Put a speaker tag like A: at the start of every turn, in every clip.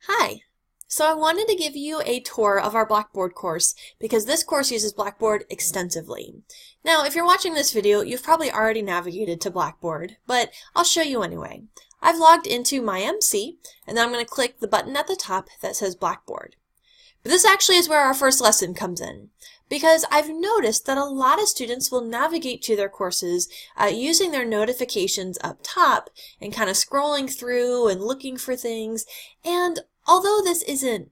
A: Hi! So I wanted to give you a tour of our Blackboard course because this course uses Blackboard extensively. Now, if you're watching this video, you've probably already navigated to Blackboard, but I'll show you anyway. I've logged into my MC, and then I'm going to click the button at the top that says Blackboard. But this actually is where our first lesson comes in, because I've noticed that a lot of students will navigate to their courses using their notifications up top and kind of scrolling through and looking for things. And although this isn't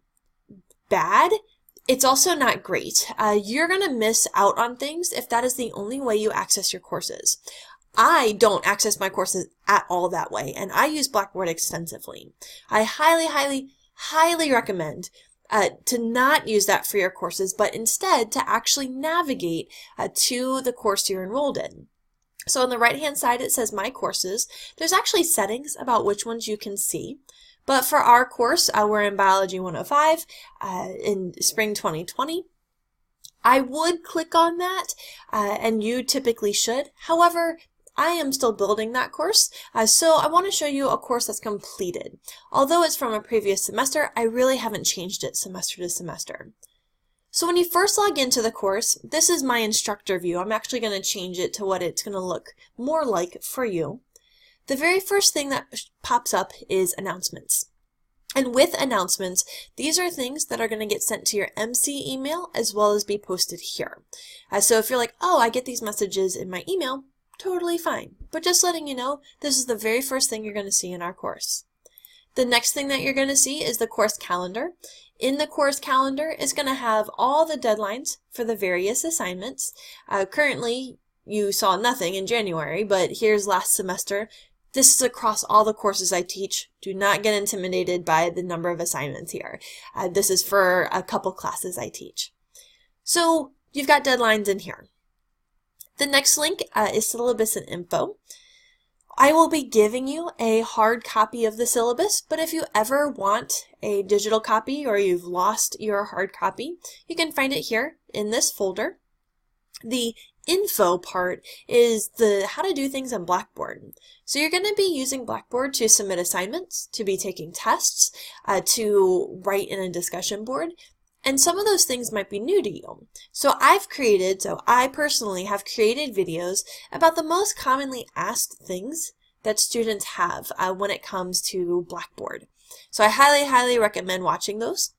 A: bad, it's also not great. You're going to miss out on things if that is the only way you access your courses. I don't access my courses at all that way, and I use Blackboard extensively. I highly recommend to not use that for your courses, but instead to actually navigate to the course you're enrolled in. So on the right-hand side, it says My Courses. There's actually settings about which ones you can see. But for our course, we're in Biology 105 in spring 2020. I would click on that, and you typically should. However, I am still building that course, so I want to show you a course that's completed. Although it's from a previous semester, I really haven't changed it semester to semester. So when you first log into the course, this is my instructor view. I'm actually going to change it to what it's going to look more like for you. The very first thing that pops up is announcements. And with announcements, these are things that are going to get sent to your MC email as well as be posted here. So if you're like, oh, I get these messages in my email, totally fine. But just letting you know, this is the very first thing you're going to see in our course. The next thing that you're going to see is the course calendar. In the course calendar is going to have all the deadlines for the various assignments. Currently, you saw nothing in January, but here's last semester. This is across all the courses I teach. Do not get intimidated by the number of assignments here. This is for a couple classes I teach. So you've got deadlines in here. The next link is Syllabus Info. I will be giving you a hard copy of the syllabus, but if you ever want a digital copy or you've lost your hard copy, you can find it here in this folder. The info part is the how to do things on Blackboard. So you're going to be using Blackboard to submit assignments, to be taking tests, to write in a discussion board. And some of those things might be new to you. So I personally have created videos about the most commonly asked things that students have when it comes to Blackboard. So I highly recommend watching those.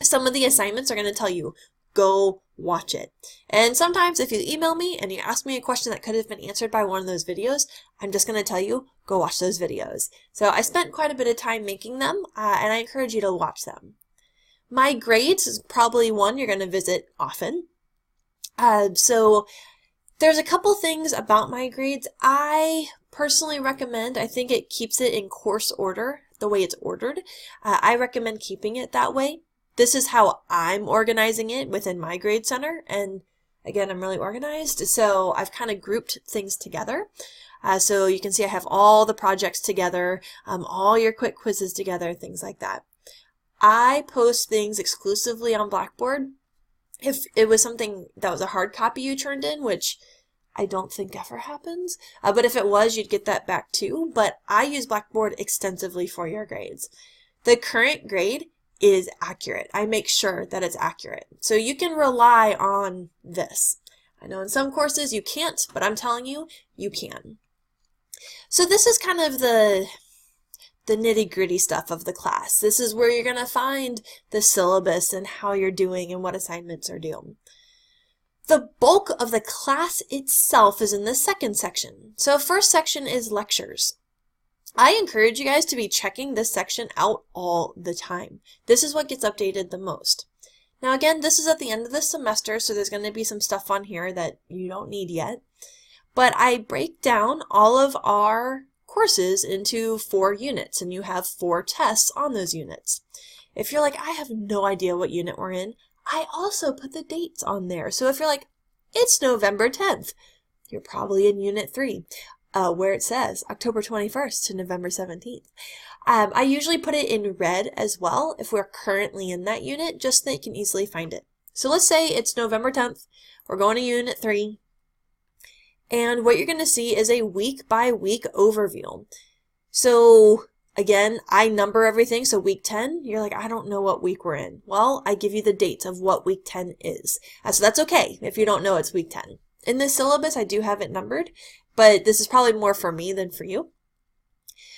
A: Some of the assignments are going to tell you, go watch it. And sometimes if you email me and you ask me a question that could have been answered by one of those videos, I'm just going to tell you, go watch those videos. So I spent quite a bit of time making them, and I encourage you to watch them. My grades is probably one you're going to visit often. So there's a couple things about my grades I personally recommend. I think it keeps it in course order, the way it's ordered. I recommend keeping it that way. This is how I'm organizing it within my grade center. And again, I'm really organized. So I've kind of grouped things together. So you can see I have all the projects together, all your quick quizzes together, things like that. I post things exclusively on Blackboard. If it was something that was a hard copy you turned in, which I don't think ever happens, but if it was, you'd get that back too. But I use Blackboard extensively for your grades. The current grade is accurate. I make sure that it's accurate. So you can rely on this. I know in some courses you can't, but I'm telling you, you can. So this is kind of the nitty-gritty stuff of the class. This is where you're going to find the syllabus and how you're doing and what assignments are due. The bulk of the class itself is in the second section. So first section is lectures. I encourage you guys to be checking this section out all the time. This is what gets updated the most. Now again, this is at the end of the semester, so there's going to be some stuff on here that you don't need yet. But I break down all of our courses into 4 units, and you have 4 tests on those units. If you're like, I have no idea what unit we're in, I also put the dates on there. So if you're like, it's November 10th, you're probably in Unit 3, where it says October 21st to November 17th. I usually put it in red as well if we're currently in that unit, just so they can easily find it. So let's say it's November 10th, we're going to Unit 3, and what you're going to see is a week-by-week overview. So Again, I number everything, so week 10, you're like, I don't know what week we're in. Well, I give you the dates of what week 10 is. So that's okay if you don't know it's week 10. In this syllabus, I do have it numbered, but this is probably more for me than for you.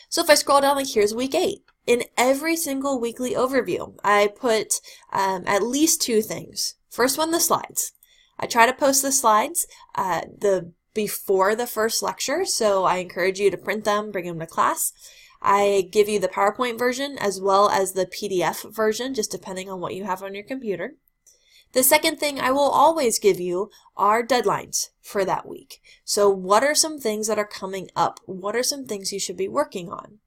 A: So if I scroll down, like here's week 8. In every single weekly overview, I put at least 2 things. First one, the slides. I try to post the slides before the first lecture, so I encourage you to print them, bring them to class. I give you the PowerPoint version as well as the PDF version, just depending on what you have on your computer. The second thing I will always give you are deadlines for that week. So what are some things that are coming up? What are some things you should be working on?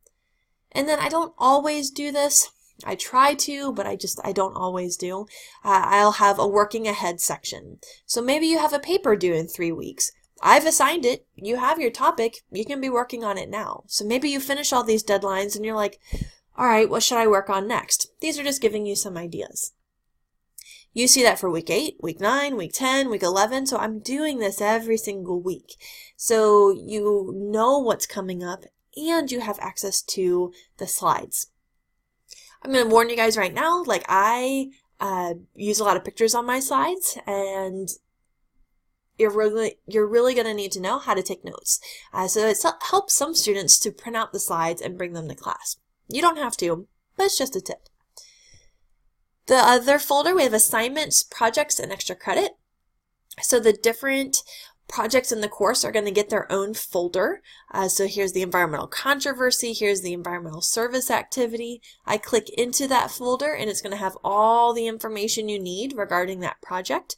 A: And then I don't always do this. I try to, but I don't always do. I'll have a working ahead section. So maybe you have a paper due in 3 weeks. I've assigned it. You have your topic. You can be working on it now. So maybe you finish all these deadlines and you're like, all right, what should I work on next? These are just giving you some ideas. You see that for week 8, week 9, week 10, week 11. So I'm doing this every single week. So you know what's coming up and you have access to the slides. I'm going to warn you guys right now, like I use a lot of pictures on my slides, and you're really going to need to know how to take notes. So it helps some students to print out the slides and bring them to class. You don't have to, but it's just a tip. The other folder, we have assignments, projects, and extra credit. So the different projects in the course are going to get their own folder. So here's the environmental controversy, here's the environmental service activity. I click into that folder and it's going to have all the information you need regarding that project.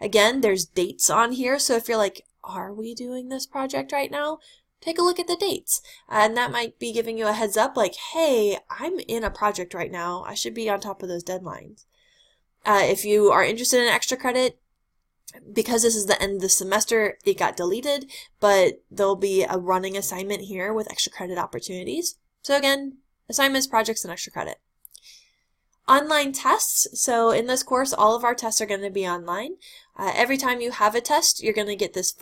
A: Again, there's dates on here, so if you're like, are we doing this project right now? Take a look at the dates. And that might be giving you a heads up like, hey, I'm in a project right now. I should be on top of those deadlines. If you are interested in extra credit, because this is the end of the semester, it got deleted, but there'll be a running assignment here with extra credit opportunities. So again, assignments, projects, and extra credit. Online tests. So in this course, all of our tests are going to be online. Every time you have a test, you're going to get this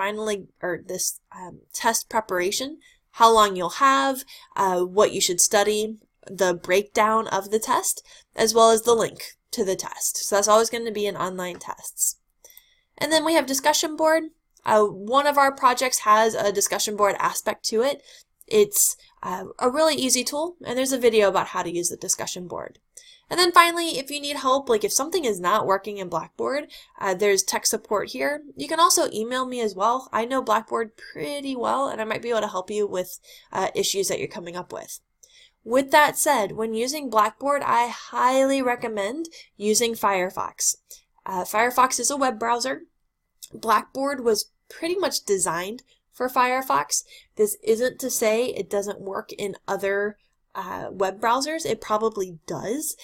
A: test preparation, how long you'll have, what you should study, the breakdown of the test, as well as the link to the test. So that's always going to be in online tests. And then we have discussion board. One of our projects has a discussion board aspect to it. It's a really easy tool, and there's a video about how to use the discussion board. And then finally, if you need help, like if something is not working in Blackboard, there's tech support here. You can also email me as well. I know Blackboard pretty well, and I might be able to help you with issues that you're coming up with. With that said, when using Blackboard, I highly recommend using Firefox. Firefox is a web browser. Blackboard was pretty much designed for Firefox. This isn't to say it doesn't work in other web browsers. It probably does.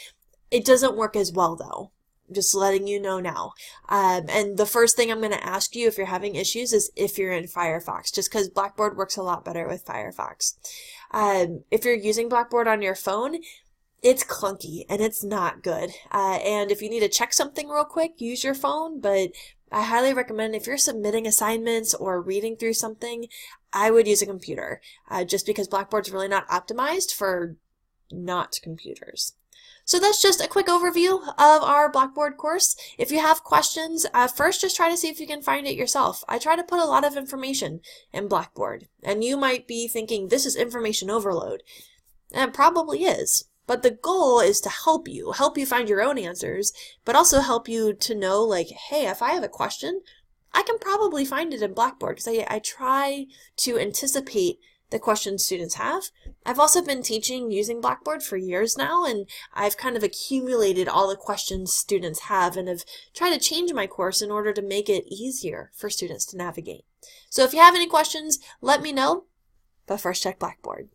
A: It doesn't work as well though. Just letting you know now. And the first thing I'm going to ask you if you're having issues is if you're in Firefox, just because Blackboard works a lot better with Firefox. If you're using Blackboard on your phone, it's clunky and it's not good. And if you need to check something real quick, use your phone, but I highly recommend if you're submitting assignments or reading through something, I would use a computer, just because Blackboard's really not optimized for not computers. So that's just a quick overview of our Blackboard course. If you have questions, first just try to see if you can find it yourself. I try to put a lot of information in Blackboard, and you might be thinking this is information overload. And it probably is. But the goal is to help you find your own answers, but also help you to know like, hey, if I have a question, I can probably find it in Blackboard because I try to anticipate the questions students have. I've also been teaching using Blackboard for years now, and I've kind of accumulated all the questions students have and have tried to change my course in order to make it easier for students to navigate. So if you have any questions, let me know, but first check Blackboard.